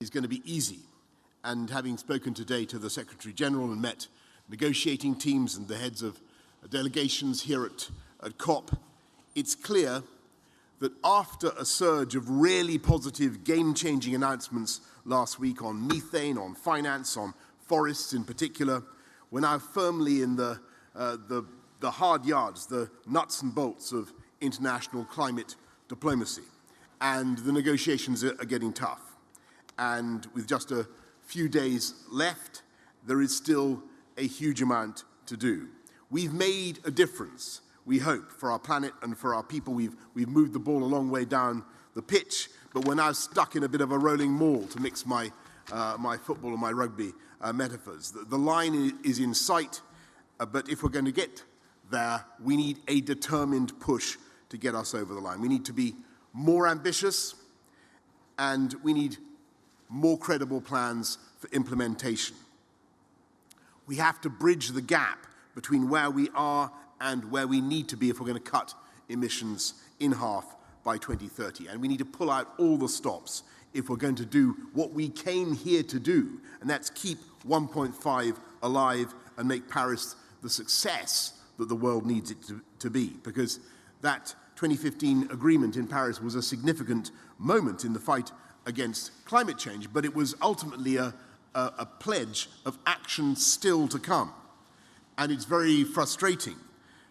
is going to be easy. And having spoken today to the Secretary General and met negotiating teams and the heads of delegations here at COP, it's clear that after a surge of really positive, game-changing announcements last week on methane, on finance, on forests in particular, we're now firmly in the hard yards, the nuts and bolts of international climate diplomacy. And the negotiations are getting tough. And with just a few days left, there is still a huge amount to do. We've made a difference, we hope, for our planet and for our people. We've moved the ball a long way down the pitch, but we're now stuck in a bit of a rolling maul, to mix my football and my rugby metaphors. The line is in sight, but if we're going to get there, we need a determined push to get us over the line. We need to be more ambitious, and we need more credible plans for implementation. We have to bridge the gap between where we are and where we need to be if we're going to cut emissions in half by 2030. And we need to pull out all the stops if we're going to do what we came here to do, and that's keep 1.5 alive and make Paris the success that the world needs it to be. Because that 2015 agreement in Paris was a significant moment in the fight against climate change, but it was ultimately a pledge of action still to come. And it's very frustrating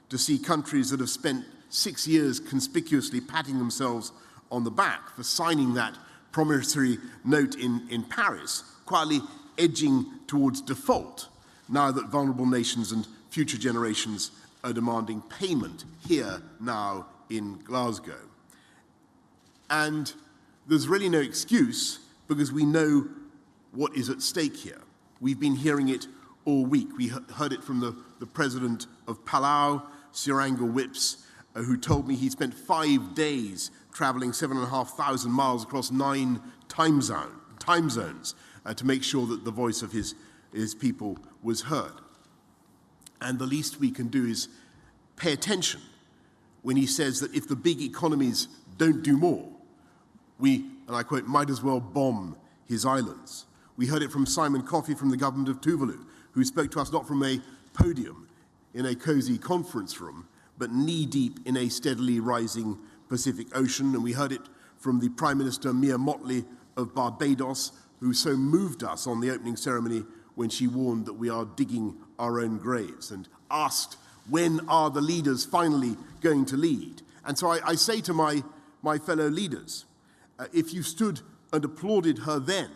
to see countries that have spent 6 years conspicuously patting themselves on the back for signing that promissory note in Paris, quietly edging towards default now that vulnerable nations and future generations are demanding payment here now in Glasgow. And there's really no excuse, because we know what is at stake here. We've been hearing it all week. We heard it from the president of Palau, Sirango Whips, who told me he spent 5 days traveling 7,500 miles across 9 time zones to make sure that the voice of his people was heard. And the least we can do is pay attention when he says that if the big economies don't do more, we, and I quote, might as well bomb his islands. We heard it from Simon Coffey from the government of Tuvalu, who spoke to us not from a podium in a cozy conference room, but knee-deep in a steadily rising Pacific Ocean. And we heard it from the Prime Minister Mia Mottley of Barbados, who so moved us on the opening ceremony when she warned that we are digging our own graves, and asked, when are the leaders finally going to lead? And so I say to my fellow leaders, if you stood and applauded her then,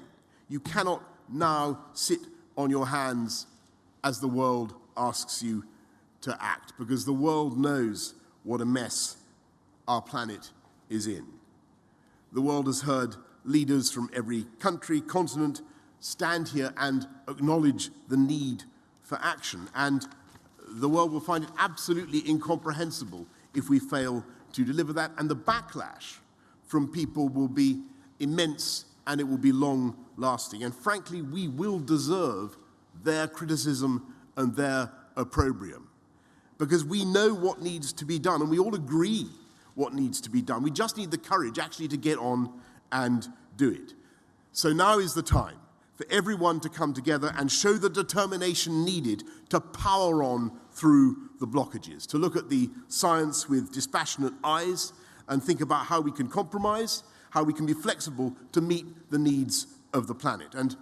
you cannot now sit on your hands as the world asks you to act, because the world knows what a mess our planet is in. The world has heard leaders from every country, continent, stand here and acknowledge the need for action, and the world will find it absolutely incomprehensible if we fail to deliver that, and the backlash from people will be immense and it will be long-lasting. And frankly, we will deserve their criticism and their opprobrium, because we know what needs to be done, and we all agree what needs to be done. We just need the courage actually to get on and do it. So now is the time for everyone to come together and show the determination needed to power on through the blockages, to look at the science with dispassionate eyes and think about how we can compromise, how we can be flexible to meet the needs of the planet. And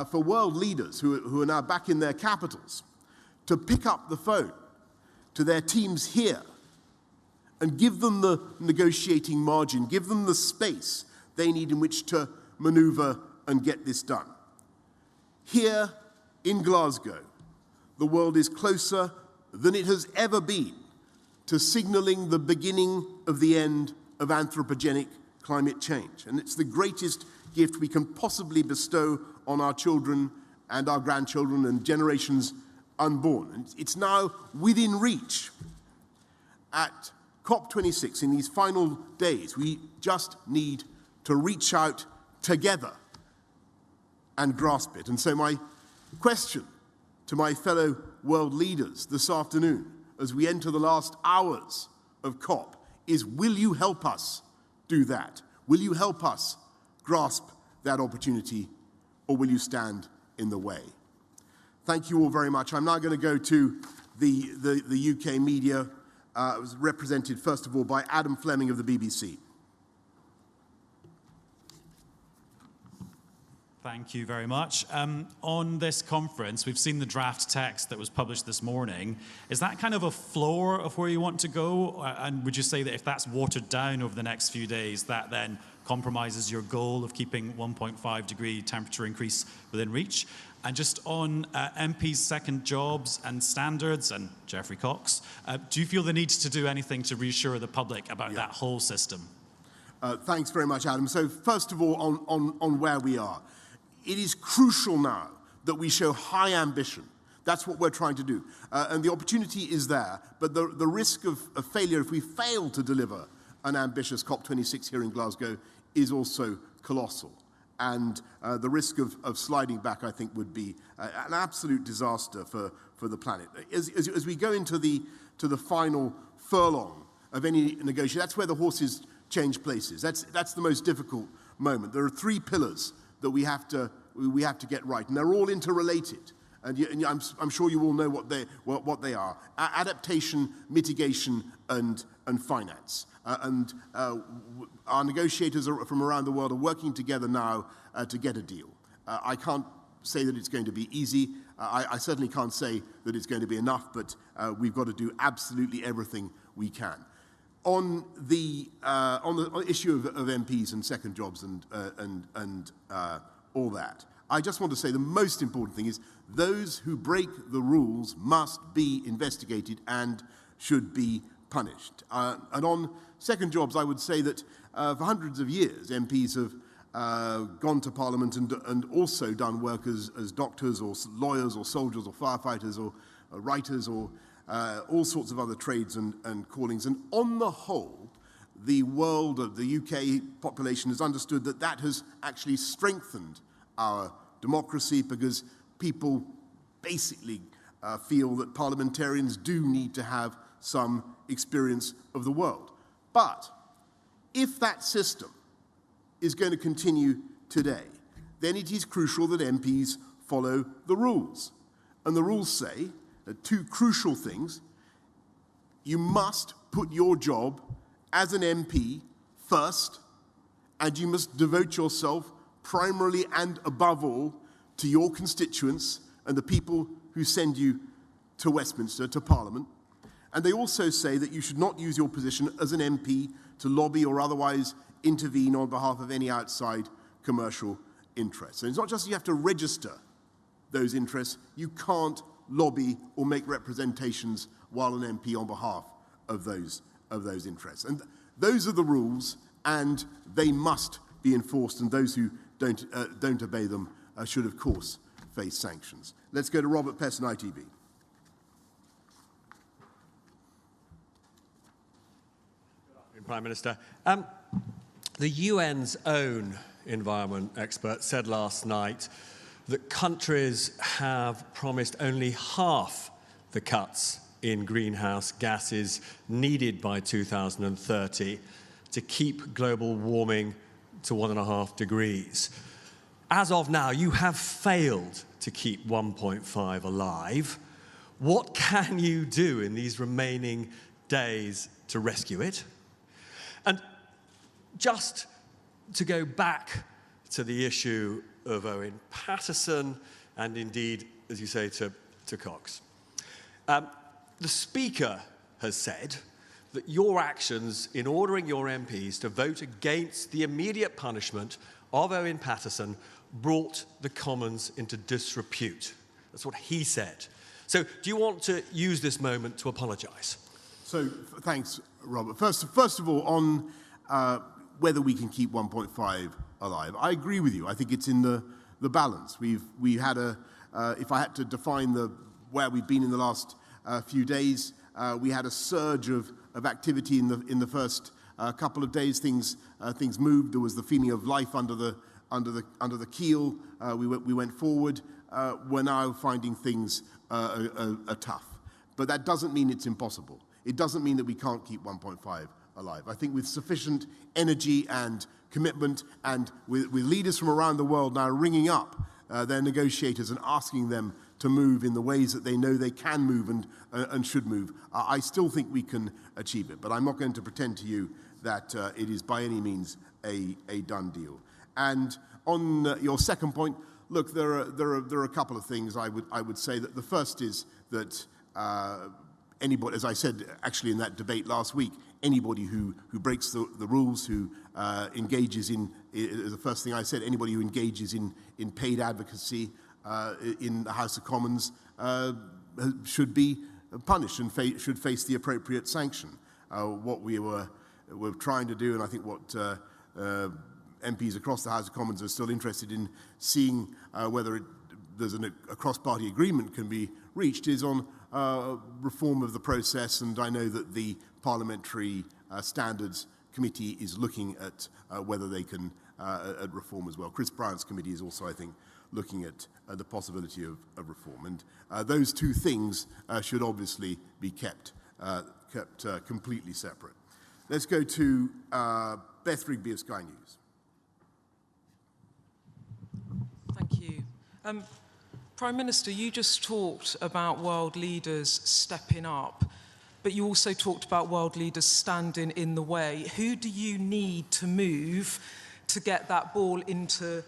for world leaders who are now back in their capitals, to pick up the phone to their teams here and give them the negotiating margin, give them the space they need in which to maneuver and get this done. Here in Glasgow, the world is closer than it has ever been to signaling the beginning of the end of anthropogenic climate change. And it's the greatest gift we can possibly bestow on our children and our grandchildren and generations unborn. And it's now within reach. At COP26, in these final days, we just need to reach out together and grasp it. And so my question to my fellow world leaders this afternoon, as we enter the last hours of COP, is, will you help us do that? Will you help us grasp that opportunity or will you stand in the way? Thank you all very much. I'm now going to go to the UK media. It was represented, first of all, by Adam Fleming of the BBC. Thank you very much. On this conference, we've seen the draft text that was published this morning. Is that kind of a floor of where you want to go? And would you say that if that's watered down over the next few days, that then compromises your goal of keeping 1.5 degree temperature increase within reach? And just on MPs' second jobs and standards, and Geoffrey Cox, do you feel the need to do anything to reassure the public about that whole system? Thanks very much, Adam. So first of all, on where we are. It is crucial now that we show high ambition. That's what we're trying to do. And the opportunity is there, but the risk of failure if we fail to deliver an ambitious COP26 here in Glasgow is also colossal. And the risk of sliding back, I think, would be an absolute disaster for the planet. As we go into the final furlong of any negotiation, that's where the horses change places. That's the most difficult moment. There are three pillars that we have to get right, and they're all interrelated. And I'm sure you all know what they are: adaptation, mitigation, and finance. Our negotiators from around the world are working together now to get a deal. I can't say that it's going to be easy. I certainly can't say that it's going to be enough, but we've got to do absolutely everything we can. On the issue of MPs and second jobs and all that, I just want to say the most important thing is those who break the rules must be investigated and should be punished. And on second jobs, I would say that for hundreds of years, MPs have gone to Parliament and also done work as doctors or lawyers or soldiers or firefighters or writers or all sorts of other trades and callings. And on the whole, the world of the UK population has understood that that has actually strengthened our democracy, because people basically feel that parliamentarians do need to have some experience of the world. But if that system is going to continue today, then it is crucial that MPs follow the rules. And the rules say two crucial things. You must put your job as an MP first, and you must devote yourself primarily and above all to your constituents and the people who send you to Westminster, to Parliament. And they also say that you should not use your position as an MP to lobby or otherwise intervene on behalf of any outside commercial interests. And it's not just you have to register those interests, you can't lobby or make representations while an MP on behalf of those interests. And those are the rules, and they must be enforced, and those who don't obey them should, of course, face sanctions. Let's go to Robert Peston, ITV. Prime Minister. The UN's own environment expert said last night that countries have promised only half the cuts in greenhouse gases needed by 2030 to keep global warming to 1.5 degrees. As of now, you have failed to keep 1.5 alive. What can you do in these remaining days to rescue it? And just to go back to the issue of Owen Paterson, and indeed, as you say, to Cox. The Speaker has said that your actions in ordering your MPs to vote against the immediate punishment of Owen Paterson brought the Commons into disrepute. That's what he said. So do you want to use this moment to apologise? So thanks, Robert. First of all, on whether we can keep 1.5 alive, I agree with you. I think it's in the balance. We had if I had to define where we've been in the last few days, we had a surge of activity in the first couple of days. Things moved. There was the feeling of life under the keel. We went forward. We're now finding things are tough, but that doesn't mean it's impossible. It doesn't mean that we can't keep 1.5 alive. I think with sufficient energy and commitment, and with leaders from around the world now ringing up their negotiators and asking them to move in the ways that they know they can move and should move, I still think we can achieve it. But I'm not going to pretend to you that it is by any means a done deal. And on your second point, look, there are a couple of things I would say. That the first is that anybody, as I said actually in that debate last week, anybody who breaks the rules, who engages in, the first thing I said, anybody who engages in paid advocacy in the House of Commons should be punished and should face the appropriate sanction. What we're trying to do, and I think what MPs across the House of Commons are still interested in seeing whether there's a cross-party agreement can be reached, is on reform of the process, and I know that the Parliamentary Standards Committee is looking at whether they can at reform as well. Chris Bryant's committee is also, I think, looking at the possibility of reform. And those two things should obviously be kept completely separate. Let's go to Beth Rigby of Sky News. Thank you. Prime Minister, you just talked about world leaders stepping up, but you also talked about world leaders standing in the way. Who do you need to move to get that ball into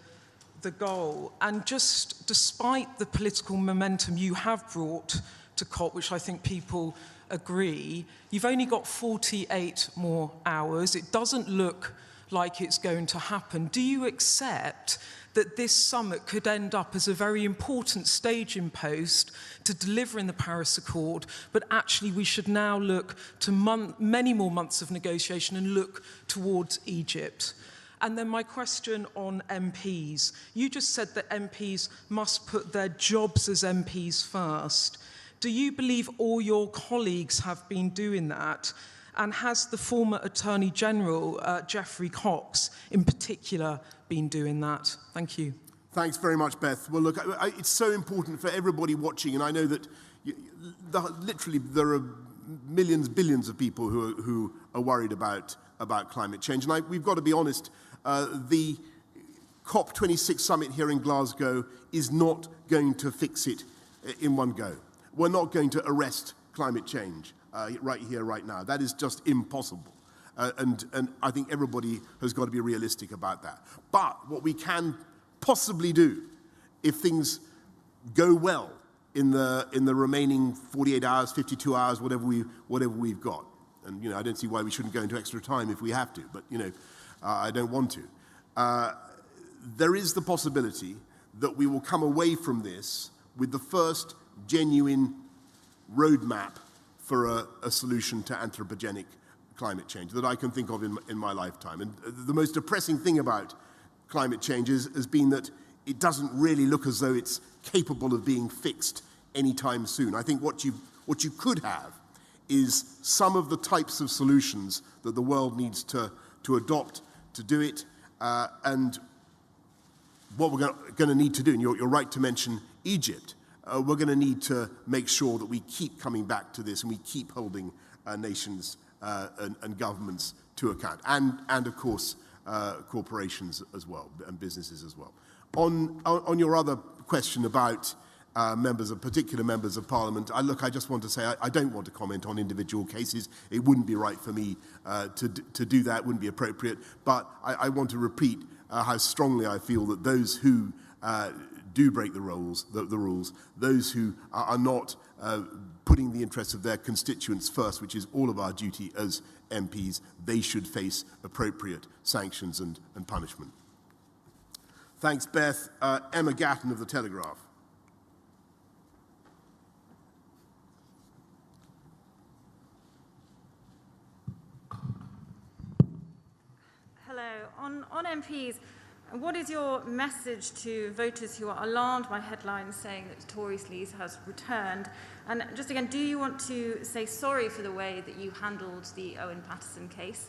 the goal? And just despite the political momentum you have brought to COP, which I think people agree, you've only got 48 more hours. It doesn't look like it's going to happen. Do you accept that this summit could end up as a very important staging post to delivering the Paris Accord, but actually we should now look to many more months of negotiation and look towards Egypt? And then my question on MPs. You just said that MPs must put their jobs as MPs first. Do you believe all your colleagues have been doing that? And has the former Attorney General, Geoffrey Cox, in particular, been doing that? Thank you. Thanks very much, Beth. Well, look, it's so important for everybody watching, and I know that literally there are millions, billions of people who are worried about climate change. And we've got to be honest, the COP26 summit here in Glasgow is not going to fix it in one go. We're not going to arrest climate change right here, right now. That is just impossible. And I think everybody has got to be realistic about that. But what we can possibly do, if things go well in the remaining 48 hours, 52 hours, whatever we've got, and I don't see why we shouldn't go into extra time if we have to, but I don't want to. There is the possibility that we will come away from this with the first genuine roadmap for a solution to anthropogenic climate change that I can think of in my lifetime. And the most depressing thing about climate change has been that it doesn't really look as though it's capable of being fixed anytime soon. I think what you could have is some of the types of solutions that the world needs to adopt to do it, and what we're going to need to do, and you're right to mention Egypt, we're going to need to make sure that we keep coming back to this and we keep holding nations and governments to account, and of course corporations as well and businesses as well. On your other question about particular members of Parliament, I just want to say I don't want to comment on individual cases. It wouldn't be right for me to do that. It wouldn't be appropriate. But I want to repeat how strongly I feel that those who do break the rules, those who are not putting the interests of their constituents first, which is all of our duty as MPs, they should face appropriate sanctions and punishment. Thanks, Beth. Emma Gatton of The Telegraph. Hello. On MPs, what is your message to voters who are alarmed by headlines saying that Tory sleaze has returned? And just again, do you want to say sorry for the way that you handled the Owen Paterson case?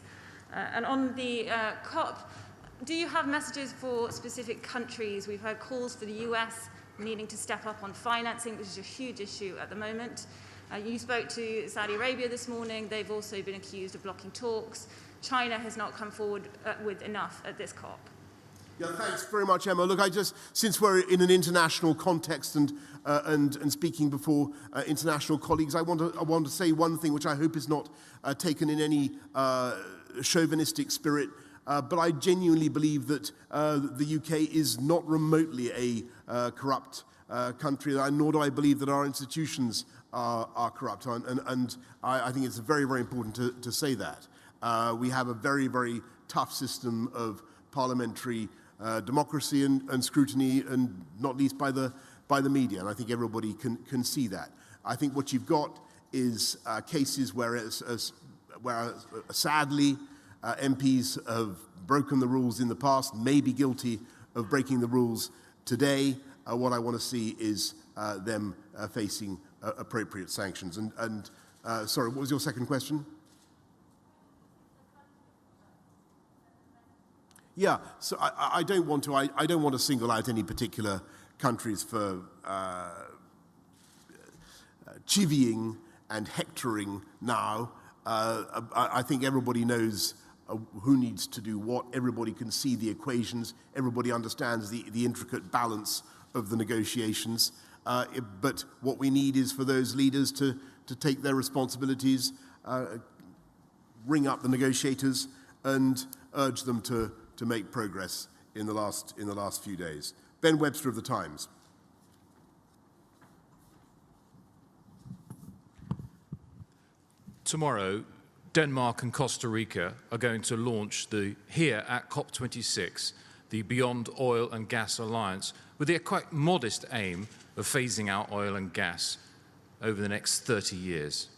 And on the COP, do you have messages for specific countries? We've heard calls for the US needing to step up on financing, which is a huge issue at the moment. You spoke to Saudi Arabia this morning. They've also been accused of blocking talks. China has not come forward with enough at this COP. Yeah, thanks very much, Emma. Look, since we're in an international context and speaking before international colleagues, I want to say one thing which I hope is not taken in any chauvinistic spirit, but I genuinely believe that the UK is not remotely a corrupt country, nor do I believe that our institutions are corrupt. And I think it's very, very important to say that. We have a very, very tough system of parliamentary democracy and scrutiny, and not least by the media. And I think everybody can see that. I think what you've got is cases where sadly MPs have broken the rules in the past, may be guilty of breaking the rules today. What I want to see is them facing appropriate sanctions. And sorry, what was your second question? Yeah, so I don't want to single out any particular countries for chivying and hectoring now. I think everybody knows who needs to do what. Everybody can see the equations. Everybody understands the intricate balance of the negotiations. But what we need is for those leaders to take their responsibilities, ring up the negotiators, and urge them to make progress in the last few days. Ben Webster of The Times. Tomorrow, Denmark and Costa Rica are going to launch here at COP26, the Beyond Oil and Gas Alliance, with the quite modest aim of phasing out oil and gas over the next 30 years.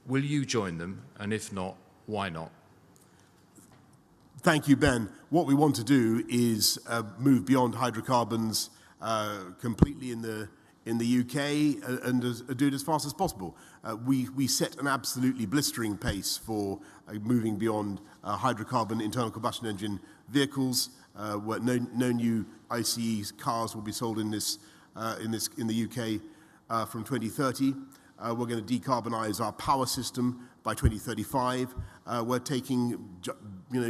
Will you join them? And if not, why not? Thank you, Ben. What we want to do is move beyond hydrocarbons completely in the UK and do it as fast as possible. We set an absolutely blistering pace for moving beyond hydrocarbon internal combustion engine vehicles. Where no new ICE cars will be sold in the UK from 2030. We're going to decarbonize our power system by 2035. We're taking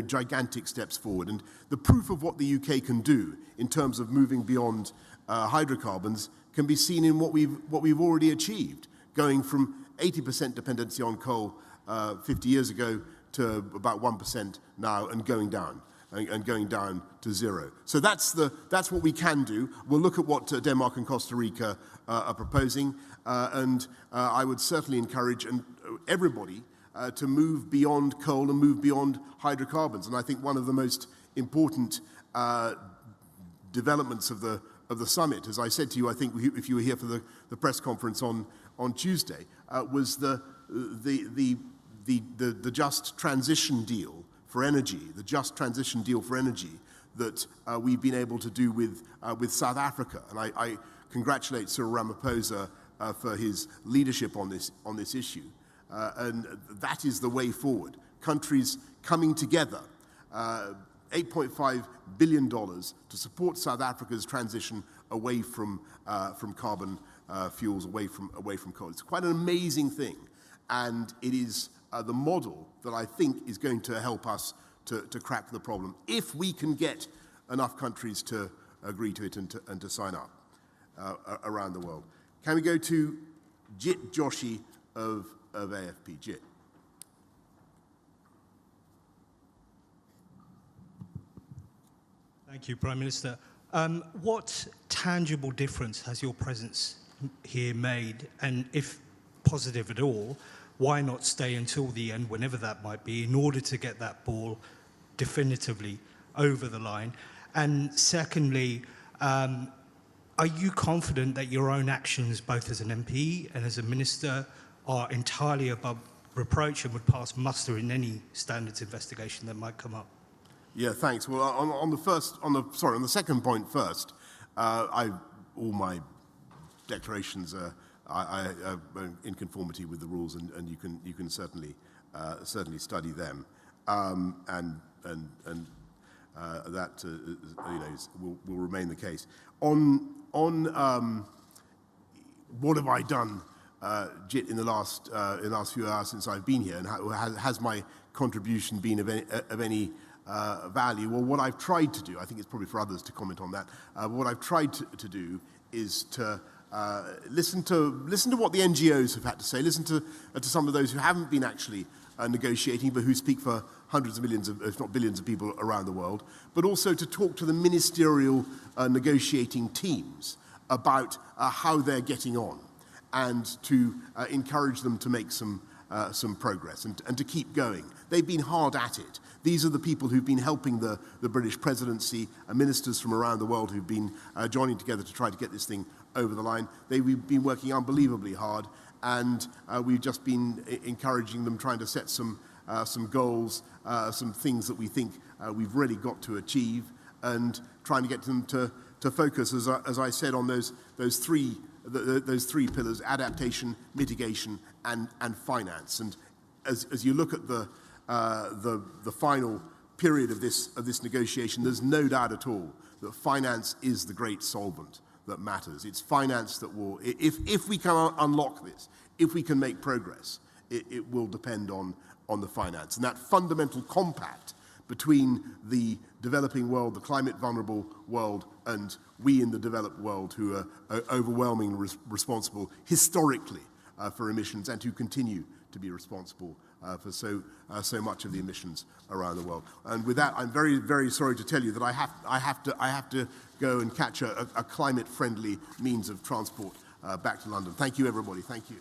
gigantic steps forward. And the proof of what the UK can do in terms of moving beyond hydrocarbons can be seen in what we've already achieved, going from 80% dependency on coal 50 years ago to about 1% now, and going down. And going down to zero. So that's what we can do. We'll look at what Denmark and Costa Rica are proposing, and I would certainly encourage everybody to move beyond coal and move beyond hydrocarbons. And I think one of the most important developments of the summit, as I said to you, I think if you were here for the press conference on Tuesday, was the just transition deal for energy, the just transition deal for energy that we've been able to do with South Africa. And I congratulate Cyril Ramaphosa for his leadership on this issue. And that is the way forward. Countries coming together, $8.5 billion to support South Africa's transition away from carbon fuels, away from coal. It's quite an amazing thing, and it is the model that I think is going to help us to crack the problem, if we can get enough countries to agree to it and to sign up around the world. Can we go to Jit Joshi of AFP? Jit. Thank you, Prime Minister. What tangible difference has your presence here made, and if positive at all, why not stay until the end, whenever that might be, in order to get that ball definitively over the line? And secondly, are you confident that your own actions, both as an MP and as a minister, are entirely above reproach and would pass muster in any standards investigation that might come up? Yeah, thanks. Well, on the second point first, all my declarations are in conformity with the rules, and you can certainly study them, and that will remain the case. On what have I done, Jit, in the last few hours since I've been here, and has my contribution been of any value. Well, what I've tried to do, I think it's probably for others to comment on that, what I've tried to do is to listen to what the NGOs have had to say, listen to some of those who haven't been actually negotiating, but who speak for hundreds of millions, if not billions of people around the world, but also to talk to the ministerial negotiating teams about how they're getting on, and to encourage them to make some progress and to keep going. They've been hard at it. These are the people who've been helping the British presidency, ministers from around the world who've been joining together to try to get this thing over the line. They've been working unbelievably hard, and we've just been encouraging them, trying to set some goals, some things that we think we've really got to achieve, and trying to get them to focus, as I said, on those three pillars: adaptation, mitigation, and finance. And as you look at the final period of this negotiation, there's no doubt at all that finance is the great solvent that matters. It's finance that will, if we can unlock this, if we can make progress, it will depend on the finance. And that fundamental compact between the developing world, the climate vulnerable world, and we in the developed world, who are overwhelmingly responsible historically for emissions, and who continue to be responsible for so much of the emissions around the world. And with that, I'm very, very sorry to tell you that I have to go and catch a climate-friendly means of transport back to London. Thank you, everybody. Thank you.